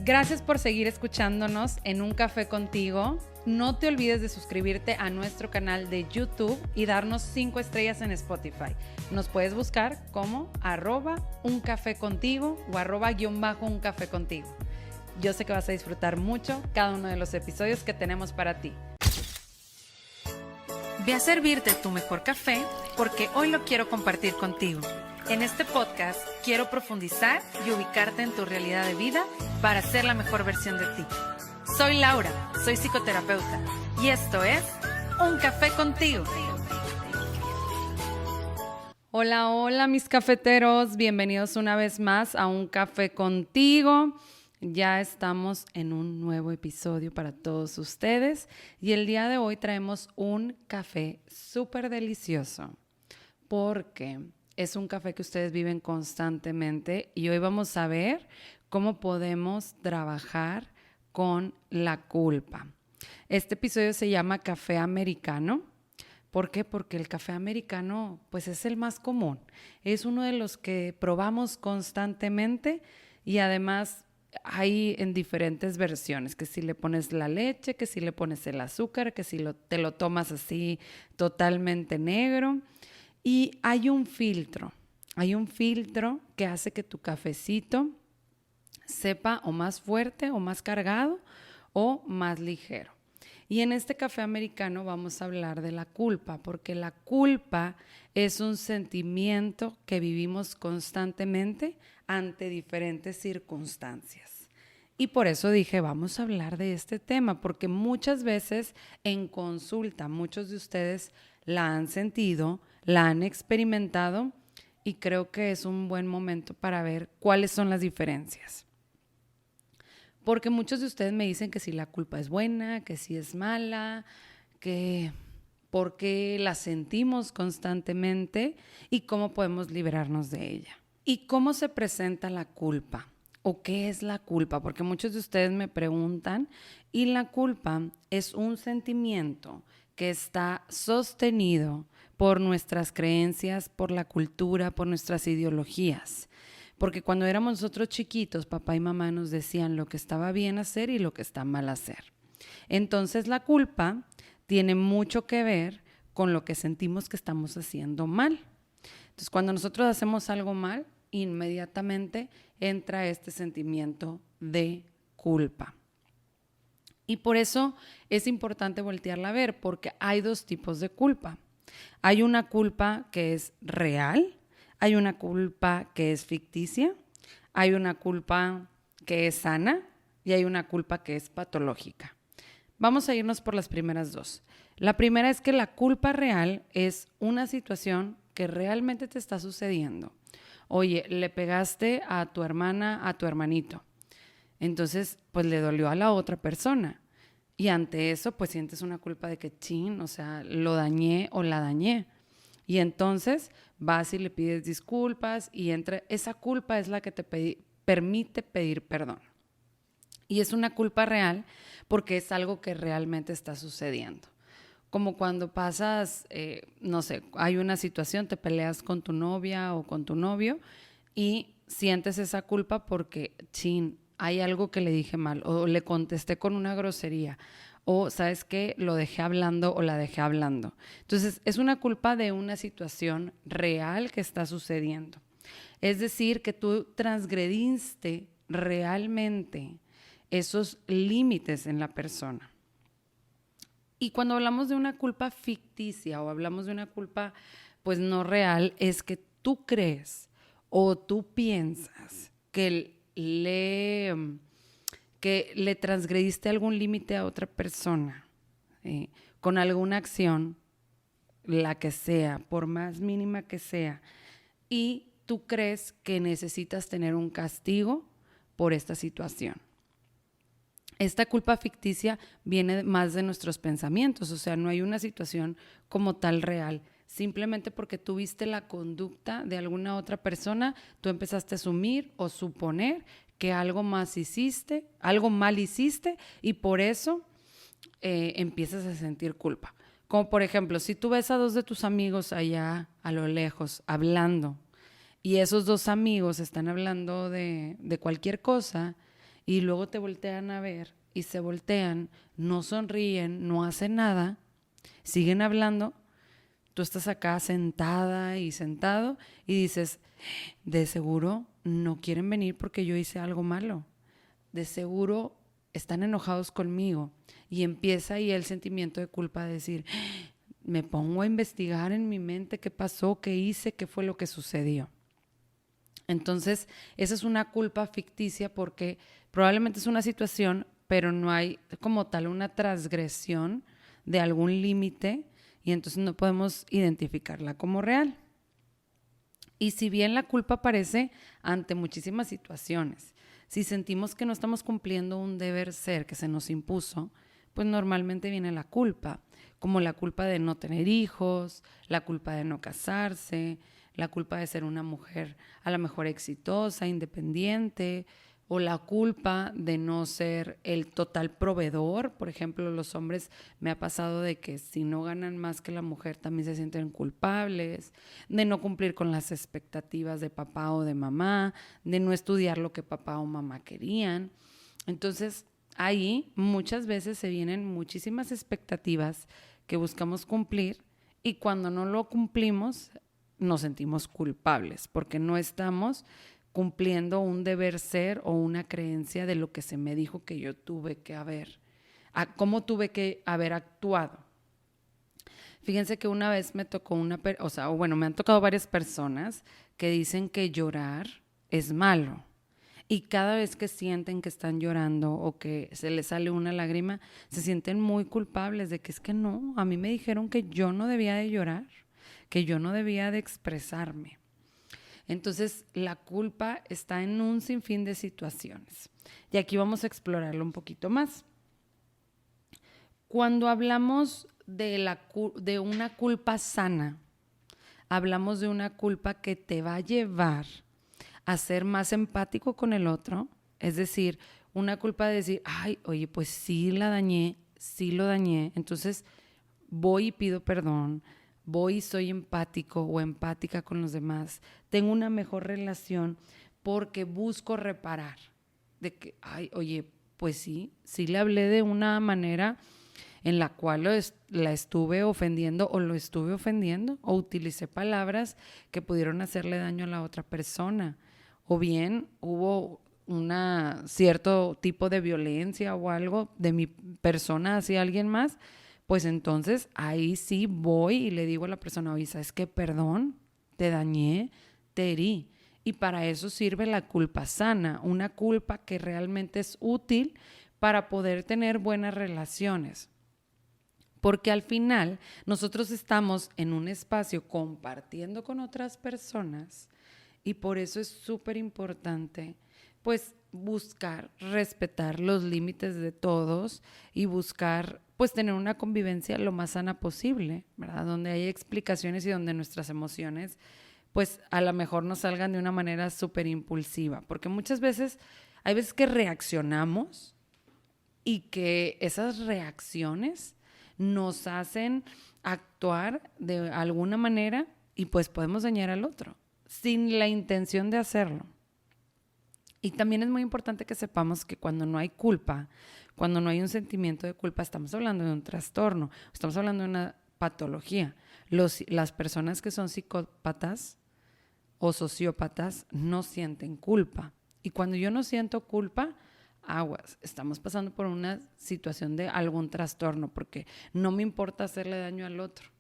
Gracias por seguir escuchándonos en Un Café Contigo. No te olvides de suscribirte a nuestro canal de YouTube y darnos 5 estrellas en Spotify. Nos puedes buscar como @uncafecontigo o @_uncafecontigo. Yo sé que vas a disfrutar mucho cada uno de los episodios que tenemos para ti. Ve a servirte tu mejor café porque hoy lo quiero compartir contigo. En este podcast quiero profundizar y ubicarte en tu realidad de vida para ser la mejor versión de ti. Soy Laura, soy psicoterapeuta y esto es Un Café Contigo. Hola, hola mis cafeteros, bienvenidos una vez más a Un Café Contigo. Ya estamos en un nuevo episodio para todos ustedes y el día de hoy traemos un café súper delicioso porque es un café que ustedes viven constantemente y hoy vamos a ver cómo podemos trabajar con la culpa. Este episodio se llama Café Americano. ¿Por qué? Porque el café americano pues es el más común. Es uno de los que probamos constantemente y además hay en diferentes versiones, que si le pones la leche, que si le pones el azúcar, que si te lo tomas así totalmente negro. Y hay un filtro que hace que tu cafecito sepa o más fuerte o más cargado o más ligero. Y en este café americano vamos a hablar de la culpa, porque la culpa es un sentimiento que vivimos constantemente ante diferentes circunstancias. Y por eso dije, vamos a hablar de este tema, porque muchas veces en consulta, muchos de ustedes la han sentido, la han experimentado y creo que es un buen momento para ver cuáles son las diferencias. Porque muchos de ustedes me dicen que si la culpa es buena, que si es mala, que por qué la sentimos constantemente y cómo podemos liberarnos de ella. ¿Y cómo se presenta la culpa? ¿O qué es la culpa? Porque muchos de ustedes me preguntan y la culpa es un sentimiento que está sostenido por nuestras creencias, por la cultura, por nuestras ideologías. Porque cuando éramos nosotros chiquitos, papá y mamá nos decían lo que estaba bien hacer y lo que está mal hacer. Entonces la culpa tiene mucho que ver con lo que sentimos que estamos haciendo mal. Entonces cuando nosotros hacemos algo mal, inmediatamente entra este sentimiento de culpa. Y por eso es importante voltearla a ver, porque hay dos tipos de culpa. Hay una culpa que es real, hay una culpa que es ficticia, hay una culpa que es sana y hay una culpa que es patológica. Vamos a irnos por las primeras dos. La primera es que la culpa real es una situación que realmente te está sucediendo. Oye, le pegaste a tu hermana, a tu hermanito. Entonces, pues le dolió a la otra persona. Y ante eso, pues sientes una culpa de que o sea, lo dañé o la dañé. Y entonces vas y le pides disculpas y esa culpa es la que te permite pedir perdón. Y es una culpa real porque es algo que realmente está sucediendo. Como cuando pasas, no sé, hay una situación, te peleas con tu novia o con tu novio y sientes esa culpa porque, hay algo que le dije mal o le contesté con una grosería o, ¿sabes qué? Lo dejé hablando o la dejé hablando. Entonces, es una culpa de una situación real que está sucediendo. Es decir, que tú transgrediste realmente esos límites en la persona. Y cuando hablamos de una culpa ficticia o hablamos de una culpa pues no real, es que tú crees o tú piensas que le transgrediste algún límite a otra persona con alguna acción, la que sea, por más mínima que sea, y tú crees que necesitas tener un castigo por esta situación. Esta culpa ficticia viene más de nuestros pensamientos, o sea, no hay una situación como tal real. Simplemente porque tú viste la conducta de alguna otra persona, tú empezaste a asumir o suponer que algo mal hiciste y por eso empiezas a sentir culpa. Como por ejemplo, si tú ves a dos de tus amigos allá a lo lejos hablando y esos dos amigos están hablando de cualquier cosa y luego te voltean a ver y se voltean, no sonríen, no hacen nada, siguen hablando, tú estás acá sentada y sentado y dices, de seguro no quieren venir porque yo hice algo malo, de seguro están enojados conmigo, y empieza ahí el sentimiento de culpa de decir, me pongo a investigar en mi mente qué pasó, qué hice, qué fue lo que sucedió. Entonces, esa es una culpa ficticia porque probablemente es una situación, pero no hay como tal una transgresión de algún límite y entonces no podemos identificarla como real. Y si bien la culpa aparece ante muchísimas situaciones, si sentimos que no estamos cumpliendo un deber ser que se nos impuso, pues normalmente viene la culpa, como la culpa de no tener hijos, la culpa de no casarse, la culpa de ser una mujer a lo mejor exitosa, independiente, o la culpa de no ser el total proveedor. Por ejemplo, los hombres, me ha pasado de que si no ganan más que la mujer también se sienten culpables, de no cumplir con las expectativas de papá o de mamá, de no estudiar lo que papá o mamá querían. Entonces, ahí muchas veces se vienen muchísimas expectativas que buscamos cumplir y cuando no lo cumplimos nos sentimos culpables porque no estamos cumpliendo un deber ser o una creencia de lo que se me dijo que yo tuve que haber, cómo tuve que haber actuado. Fíjense que una vez me tocó me han tocado varias personas que dicen que llorar es malo. Y cada vez que sienten que están llorando o que se les sale una lágrima, se sienten muy culpables de que es que no, a mí me dijeron que yo no debía de llorar, que yo no debía de expresarme. Entonces, la culpa está en un sinfín de situaciones. Y aquí vamos a explorarlo un poquito más. Cuando hablamos de una culpa sana, hablamos de una culpa que te va a llevar a ser más empático con el otro. Es decir, una culpa de decir, ay, oye, pues sí la dañé, sí lo dañé. Entonces, voy y pido perdón, voy y soy empático o empática con los demás, tengo una mejor relación porque busco reparar. De que, ay, oye, pues sí le hablé de una manera en la cual la estuve ofendiendo o lo estuve ofendiendo o utilicé palabras que pudieron hacerle daño a la otra persona. O bien hubo cierto tipo de violencia o algo de mi persona hacia alguien más, pues entonces ahí sí voy y le digo a la persona, oye, ¿sabes qué? Perdón, te dañé, te herí. Y para eso sirve la culpa sana, una culpa que realmente es útil para poder tener buenas relaciones. Porque al final nosotros estamos en un espacio compartiendo con otras personas y por eso es súper importante pues buscar respetar los límites de todos y buscar pues tener una convivencia lo más sana posible, ¿verdad? Donde hay explicaciones y donde nuestras emociones pues a lo mejor nos salgan de una manera súper impulsiva, porque muchas veces hay veces que reaccionamos y que esas reacciones nos hacen actuar de alguna manera y pues podemos dañar al otro sin la intención de hacerlo. Y también es muy importante que sepamos que cuando no hay culpa, cuando no hay un sentimiento de culpa, estamos hablando de un trastorno, estamos hablando de una patología. Las personas que son psicópatas o sociópatas no sienten culpa. Y cuando yo no siento culpa, aguas, estamos pasando por una situación de algún trastorno, porque no me importa hacerle daño al otro.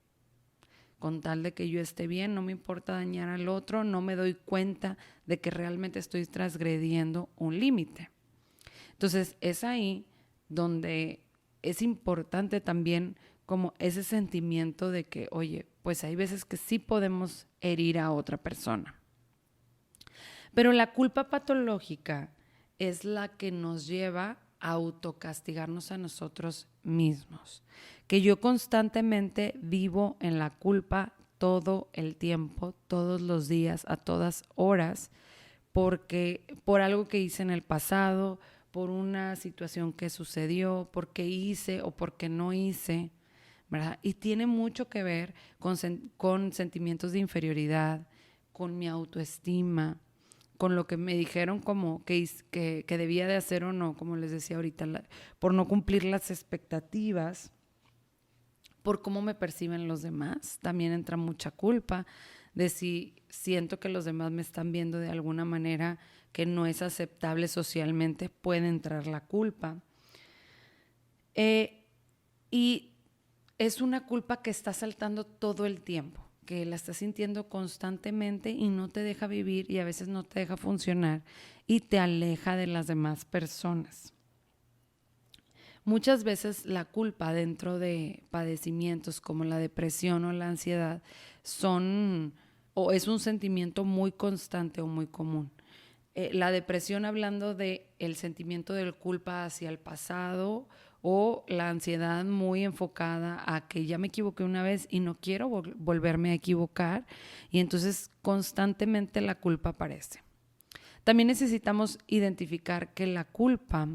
Con tal de que yo esté bien, no me importa dañar al otro, no me doy cuenta de que realmente estoy transgrediendo un límite. Entonces, es ahí donde es importante también como ese sentimiento de que, oye, pues hay veces que sí podemos herir a otra persona. Pero la culpa patológica es la que nos lleva a autocastigarnos a nosotros mismos. Que yo constantemente vivo en la culpa todo el tiempo, todos los días, a todas horas, porque por algo que hice en el pasado, por una situación que sucedió, porque hice o porque no hice, ¿verdad? Y tiene mucho que ver con sentimientos de inferioridad, con mi autoestima, con lo que me dijeron como que debía de hacer o no, como les decía ahorita, por no cumplir las expectativas, por cómo me perciben los demás. También entra mucha culpa de si siento que los demás me están viendo de alguna manera que no es aceptable socialmente, puede entrar la culpa. Y es una culpa que está saltando todo el tiempo, que la estás sintiendo constantemente y no te deja vivir y a veces no te deja funcionar y te aleja de las demás personas. Muchas veces la culpa dentro de padecimientos como la depresión o la ansiedad es un sentimiento muy constante o muy común. La depresión, hablando de el sentimiento de culpa hacia el pasado, o la ansiedad muy enfocada a que ya me equivoqué una vez y no quiero volverme a equivocar, y entonces constantemente la culpa aparece. También necesitamos identificar que la culpa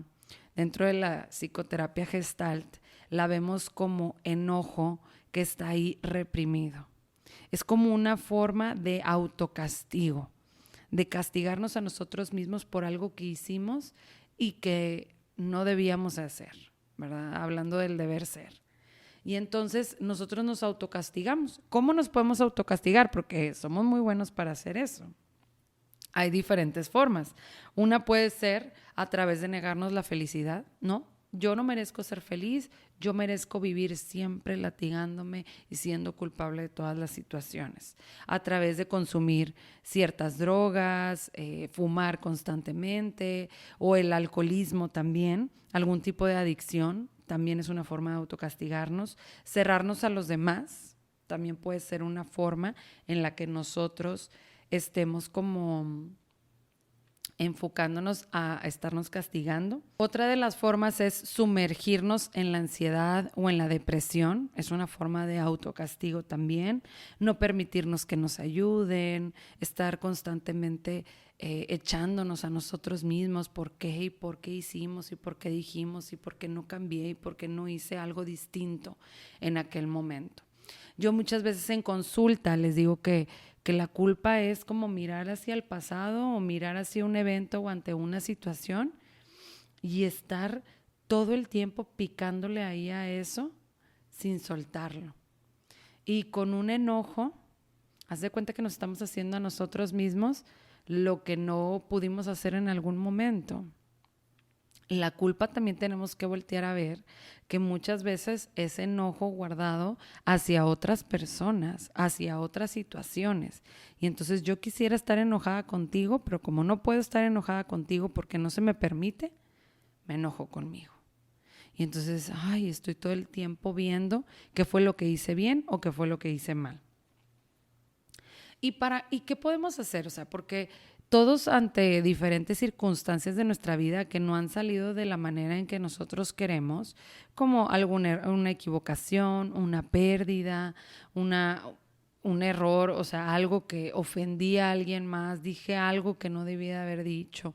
dentro de la psicoterapia Gestalt la vemos como enojo que está ahí reprimido. Es como una forma de autocastigo, de castigarnos a nosotros mismos por algo que hicimos y que no debíamos hacer, ¿verdad? Hablando del deber ser. Y entonces nosotros nos autocastigamos. ¿Cómo nos podemos autocastigar? Porque somos muy buenos para hacer eso. Hay diferentes formas. Una puede ser a través de negarnos la felicidad, ¿no? Yo no merezco ser feliz, yo merezco vivir siempre latigándome y siendo culpable de todas las situaciones. A través de consumir ciertas drogas, fumar constantemente, o el alcoholismo también, algún tipo de adicción, también es una forma de autocastigarnos. Cerrarnos a los demás también puede ser una forma en la que nosotros estemos como enfocándonos a estarnos castigando. Otra de las formas es sumergirnos en la ansiedad o en la depresión. Es una forma de autocastigo también. No permitirnos que nos ayuden, estar constantemente echándonos a nosotros mismos por qué y por qué hicimos y por qué dijimos y por qué no cambié y por qué no hice algo distinto en aquel momento. Yo muchas veces en consulta les digo que la culpa es como mirar hacia el pasado o mirar hacia un evento o ante una situación y estar todo el tiempo picándole ahí a eso sin soltarlo. Y con un enojo, haz de cuenta que nos estamos haciendo a nosotros mismos lo que no pudimos hacer en algún momento. La culpa también tenemos que voltear a ver que muchas veces es enojo guardado hacia otras personas, hacia otras situaciones. Y entonces yo quisiera estar enojada contigo, pero como no puedo estar enojada contigo porque no se me permite, me enojo conmigo. Y entonces, estoy todo el tiempo viendo qué fue lo que hice bien o qué fue lo que hice mal. ¿Y qué podemos hacer? O sea, porque todos ante diferentes circunstancias de nuestra vida que no han salido de la manera en que nosotros queremos, como una equivocación, una pérdida, un error, o sea, algo que ofendí a alguien más, dije algo que no debía haber dicho,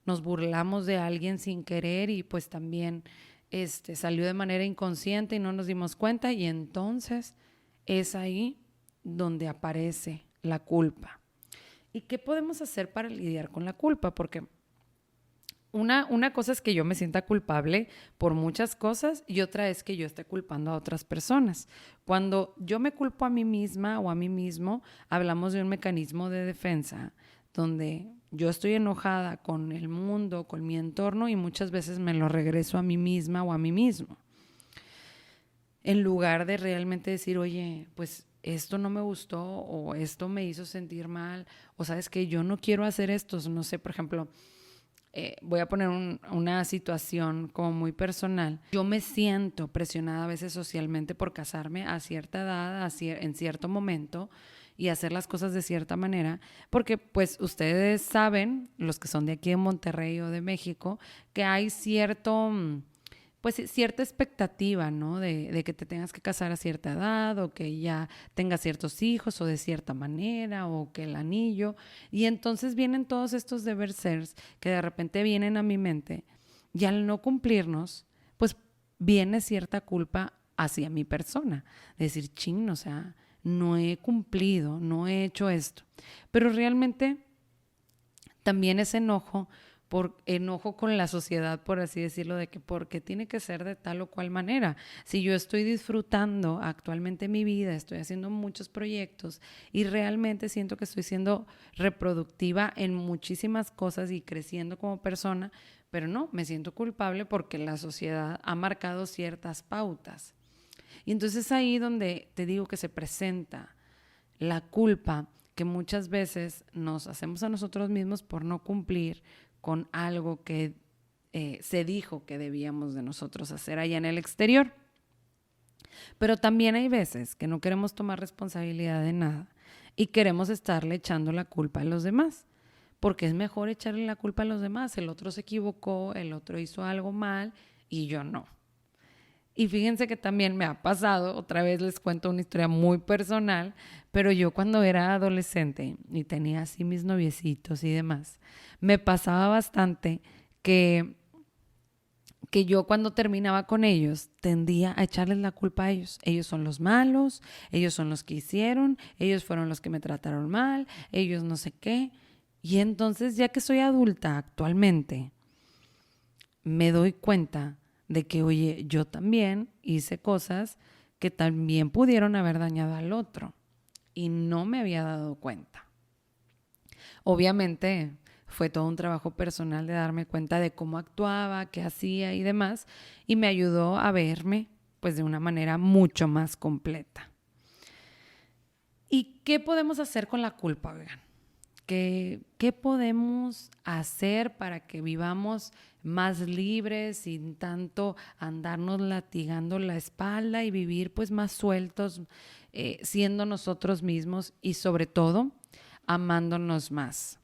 nos burlamos de alguien sin querer y pues también salió de manera inconsciente y no nos dimos cuenta, y entonces es ahí donde aparece la culpa. ¿Y qué podemos hacer para lidiar con la culpa? Porque una cosa es que yo me sienta culpable por muchas cosas y otra es que yo esté culpando a otras personas. Cuando yo me culpo a mí misma o a mí mismo, hablamos de un mecanismo de defensa donde yo estoy enojada con el mundo, con mi entorno, y muchas veces me lo regreso a mí misma o a mí mismo. En lugar de realmente decir, oye, pues esto no me gustó o esto me hizo sentir mal, o sabes que yo no quiero hacer esto. No sé, por ejemplo, voy a poner una situación como muy personal. Yo me siento presionada a veces socialmente por casarme a cierta edad, en cierto momento, y hacer las cosas de cierta manera, porque pues ustedes saben, los que son de aquí de Monterrey o de México, que hay pues cierta expectativa, ¿no? De que te tengas que casar a cierta edad o que ya tengas ciertos hijos o de cierta manera o que el anillo. Y entonces vienen todos estos deber sers que de repente vienen a mi mente y al no cumplirnos, pues viene cierta culpa hacia mi persona. De decir, chin, o sea, no he cumplido, no he hecho esto. Pero realmente También es enojo con la sociedad, por así decirlo, de que porque tiene que ser de tal o cual manera. Si yo estoy disfrutando actualmente mi vida, estoy haciendo muchos proyectos y realmente siento que estoy siendo reproductiva en muchísimas cosas y creciendo como persona, pero no, me siento culpable porque la sociedad ha marcado ciertas pautas. Y entonces ahí donde te digo que se presenta la culpa que muchas veces nos hacemos a nosotros mismos por no cumplir con algo que se dijo que debíamos de nosotros hacer allá en el exterior. Pero también hay veces que no queremos tomar responsabilidad de nada y queremos estarle echando la culpa a los demás, porque es mejor echarle la culpa a los demás. El otro se equivocó, el otro hizo algo mal y yo no. Y fíjense que también me ha pasado, otra vez les cuento una historia muy personal, pero yo cuando era adolescente y tenía así mis noviecitos y demás, me pasaba bastante que yo cuando terminaba con ellos tendía a echarles la culpa a ellos. Ellos son los malos, ellos son los que hicieron, ellos fueron los que me trataron mal, ellos no sé qué. Y entonces ya que soy adulta actualmente, me doy cuenta de que, oye, yo también hice cosas que también pudieron haber dañado al otro y no me había dado cuenta. Obviamente fue todo un trabajo personal de darme cuenta de cómo actuaba, qué hacía y demás, y me ayudó a verme pues de una manera mucho más completa. ¿Y qué podemos hacer con la culpa, oigan? ¿Qué podemos hacer para que vivamos más libres, sin tanto andarnos latigando la espalda y vivir pues más sueltos, siendo nosotros mismos y sobre todo amándonos más?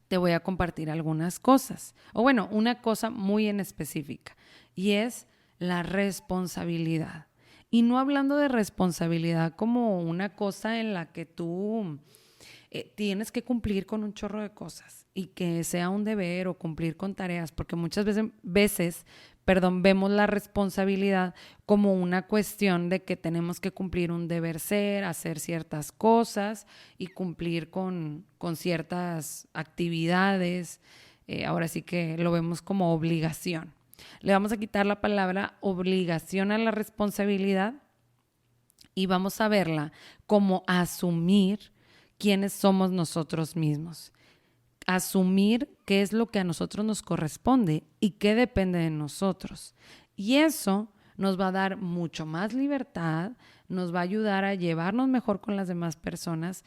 Te voy a compartir algunas cosas, o bueno, una cosa muy en específica, y es la responsabilidad. Y no hablando de responsabilidad como una cosa en la que tú tienes que cumplir con un chorro de cosas y que sea un deber o cumplir con tareas, porque muchas veces, vemos la responsabilidad como una cuestión de que tenemos que cumplir un deber ser, hacer ciertas cosas y cumplir con ciertas actividades. Ahora sí que lo vemos como obligación. Le vamos a quitar la palabra obligación a la responsabilidad y vamos a verla como asumir quiénes somos nosotros mismos. Asumir qué es lo que a nosotros nos corresponde y qué depende de nosotros. Y eso nos va a dar mucho más libertad, nos va a ayudar a llevarnos mejor con las demás personas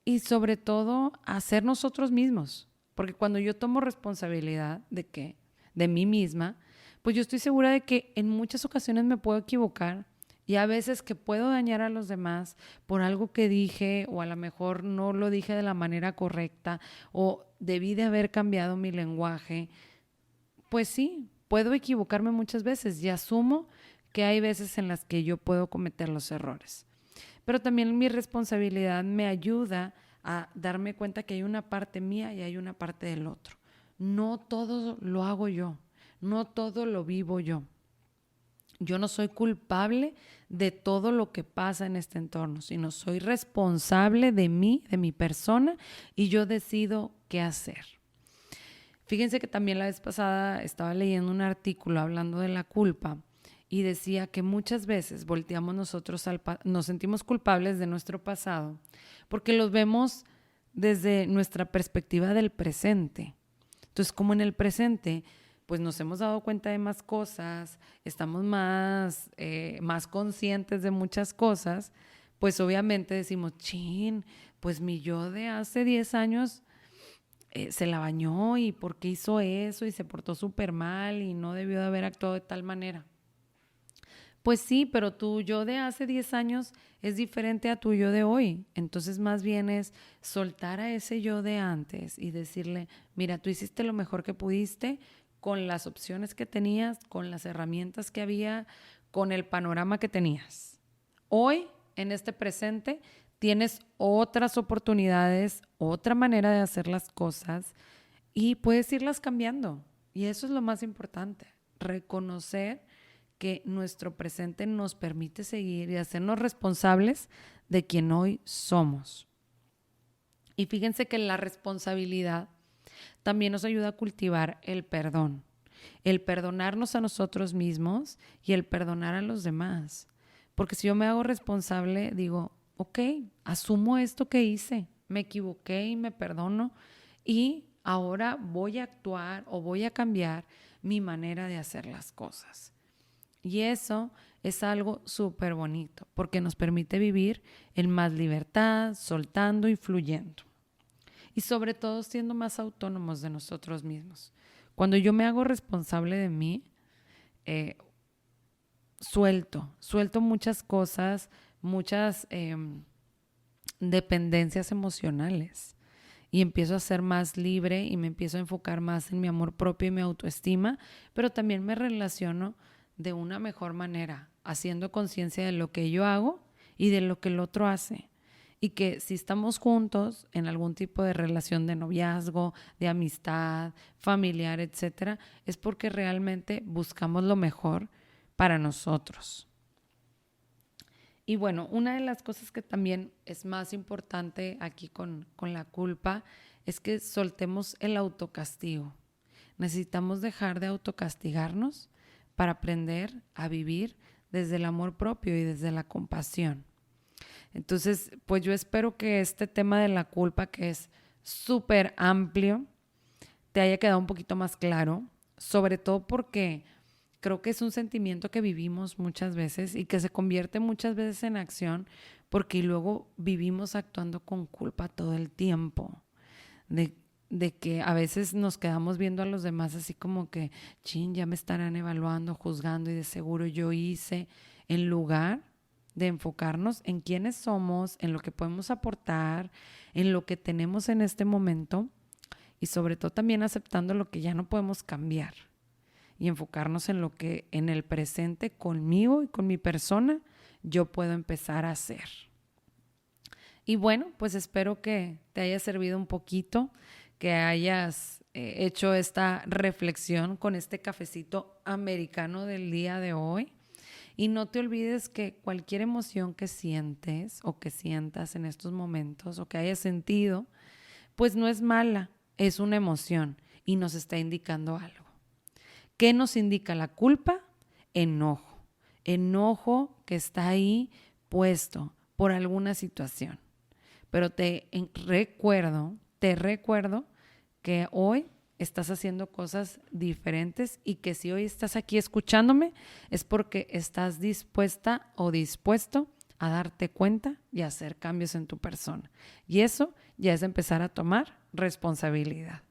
y sobre todo a ser nosotros mismos. Porque cuando yo tomo responsabilidad de mí misma, pues yo estoy segura de que en muchas ocasiones me puedo equivocar y a veces que puedo dañar a los demás por algo que dije o a lo mejor no lo dije de la manera correcta o debí de haber cambiado mi lenguaje. Pues sí, puedo equivocarme muchas veces y asumo que hay veces en las que yo puedo cometer los errores. Pero también mi responsabilidad me ayuda a darme cuenta que hay una parte mía y hay una parte del otro. No todo lo hago yo, no todo lo vivo yo. Yo no soy culpable de todo lo que pasa en este entorno, sino soy responsable de mí, de mi persona, y yo decido qué hacer. Fíjense que también la vez pasada estaba leyendo un artículo hablando de la culpa y decía que muchas veces volteamos nosotros nos sentimos culpables de nuestro pasado porque los vemos desde nuestra perspectiva del presente. Entonces, como en el presente pues nos hemos dado cuenta de más cosas, estamos más conscientes de muchas cosas, pues obviamente decimos, chin, pues mi yo de hace 10 años se la bañó y por qué hizo eso y se portó súper mal y no debió de haber actuado de tal manera. Pues sí, pero tu yo de hace 10 años es diferente a tu yo de hoy. Entonces más bien es soltar a ese yo de antes y decirle, mira, tú hiciste lo mejor que pudiste con las opciones que tenías, con las herramientas que había, con el panorama que tenías. Hoy, en este presente, tienes otras oportunidades, otra manera de hacer las cosas y puedes irlas cambiando. Y eso es lo más importante, reconocer que nuestro presente nos permite seguir y hacernos responsables de quien hoy somos. Y fíjense que la responsabilidad también nos ayuda a cultivar el perdonarnos a nosotros mismos y el perdonar a los demás. Porque si yo me hago responsable, digo, ok, asumo esto que hice, me equivoqué y me perdono y ahora voy a actuar o voy a cambiar mi manera de hacer las cosas. Y eso es algo súper bonito porque nos permite vivir en más libertad, soltando y fluyendo. Y sobre todo siendo más autónomos de nosotros mismos. Cuando yo me hago responsable de mí, suelto muchas cosas, muchas dependencias emocionales y empiezo a ser más libre y me empiezo a enfocar más en mi amor propio y mi autoestima, pero también me relaciono de una mejor manera, haciendo conciencia de lo que yo hago y de lo que el otro hace. Y que si estamos juntos en algún tipo de relación de noviazgo, de amistad, familiar, etcétera, es porque realmente buscamos lo mejor para nosotros. Y bueno, una de las cosas que también es más importante aquí con la culpa es que soltemos el autocastigo. Necesitamos dejar de autocastigarnos para aprender a vivir desde el amor propio y desde la compasión. Entonces, pues yo espero que este tema de la culpa, que es súper amplio, te haya quedado un poquito más claro, sobre todo porque creo que es un sentimiento que vivimos muchas veces y que se convierte muchas veces en acción porque luego vivimos actuando con culpa todo el tiempo. De que a veces nos quedamos viendo a los demás así como que, chin, ya me estarán evaluando, juzgando y de seguro yo hice, en lugar de enfocarnos en quiénes somos, en lo que podemos aportar, en lo que tenemos en este momento y sobre todo también aceptando lo que ya no podemos cambiar y enfocarnos en lo que en el presente conmigo y con mi persona yo puedo empezar a hacer. Y bueno, pues espero que te haya servido un poquito, que hayas hecho esta reflexión con este cafecito americano del día de hoy. Y no te olvides que cualquier emoción que sientes o que sientas en estos momentos o que hayas sentido, pues no es mala, es una emoción y nos está indicando algo. ¿Qué nos indica la culpa? Enojo. Enojo que está ahí puesto por alguna situación. Pero te recuerdo que hoy estás haciendo cosas diferentes y que si hoy estás aquí escuchándome es porque estás dispuesta o dispuesto a darte cuenta y a hacer cambios en tu persona. Y eso ya es empezar a tomar responsabilidad.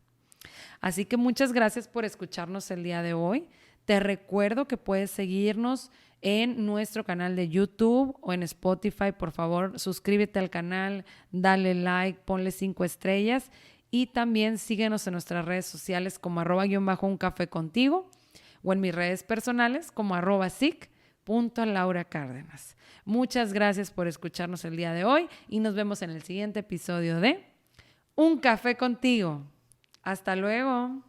Así que muchas gracias por escucharnos el día de hoy. Te recuerdo que puedes seguirnos en nuestro canal de YouTube o en Spotify. Por favor, suscríbete al canal, dale like, ponle 5 estrellas y también síguenos en nuestras redes sociales como @uncafecontigo o en mis redes personales como @sic.lauracárdenas. Muchas gracias por escucharnos el día de hoy y nos vemos en el siguiente episodio de Un Café Contigo. Hasta luego.